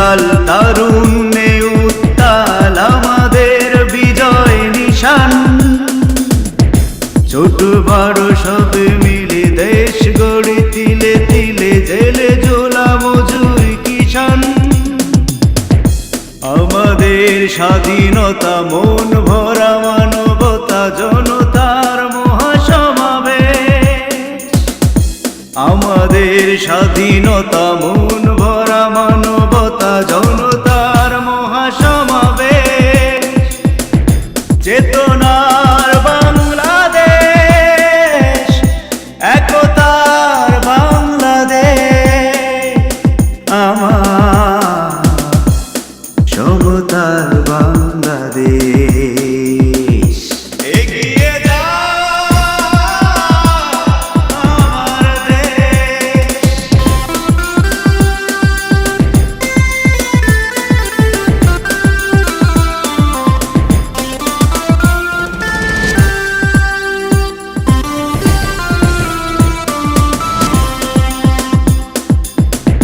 চিরকাল তারুণ্যে উত্তাল আমাদের বিজয় নিশান। ছোট বড় সব মিলে দেশ গড়ি তিলে তিলে জেলে জোলা মজুর কিষান। আমাদের স্বাধীনতা মন ভরা মানবতা জনতার মহাসমাবেশ। আমাদের স্বাধীনতা মন ভরা মানবতা জনতার মহাসমাবেশ। চেতনার বাংলাদেশ, একতার বাংলাদেশ, আমার সমতার বাংলাদেশ। এগিয়ে যা আমার দেশ।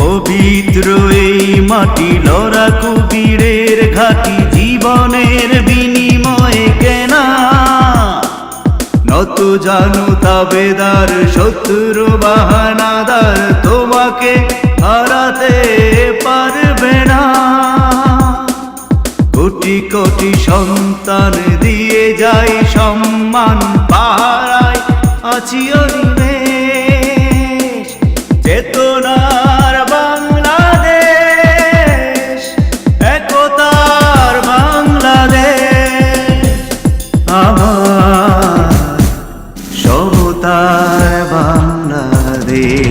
পবিত্র এই মাটি লড়াকু বীরের ঘাটি, জীবনের বিনিময়ে কেনা। নত জানু তাবেদার শত্রু বাহানাদার, তোমাকে হারাতে পারবে না। কোটি কোটি সন্তান দিয়ে যাই সম্মান, পাহারায় আছি অনিমেষ। চেতনার বাংলাদেশ, একতার বাংলাদেশ, আমার সমতার বাংলাদেশ।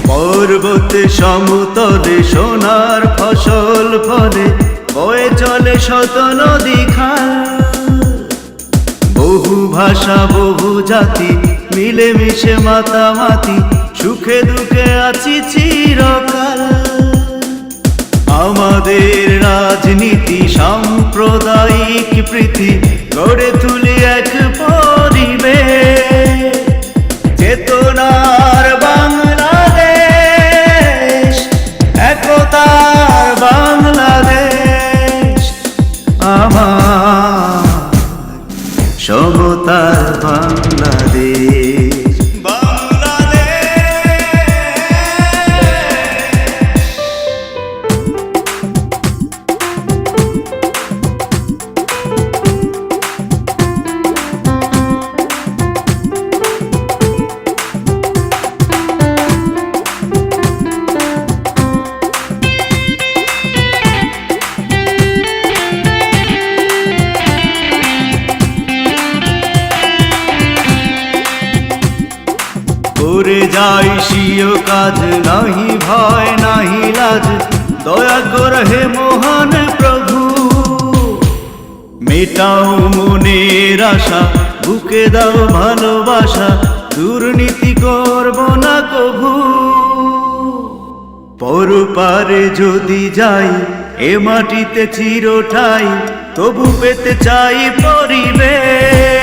পর্বতে সমতলে সোনার ফসল ফলে, বয়ে চলে শত নদী খাল। বহু ভাষা বহু জাতি মিলে মিশে মাতামাতি, সুখে দুঃখে আছি চিরকাল। আমাদের রাজনীতি সাম্প্রদায়িক প্রীতি, গড়ে তুলি এক পরিবেশ। চেতনার বাংলাদেশ, একতার বাংলাদেশ, আমার সমতার বাংলাদেশ। করে যাই স্বীয় কাজ, নাহি ভয় নাহি লাজ, দয়া কর হে মহান প্রভু। মেটাও মনের আশা, বুকে দাও ভালোবাসা, দুর্নীতি করব না কভু। পরপারে যদি যাই এ মাটিতে চিরঠাই, তবু পেতে চাই পরিবেশ।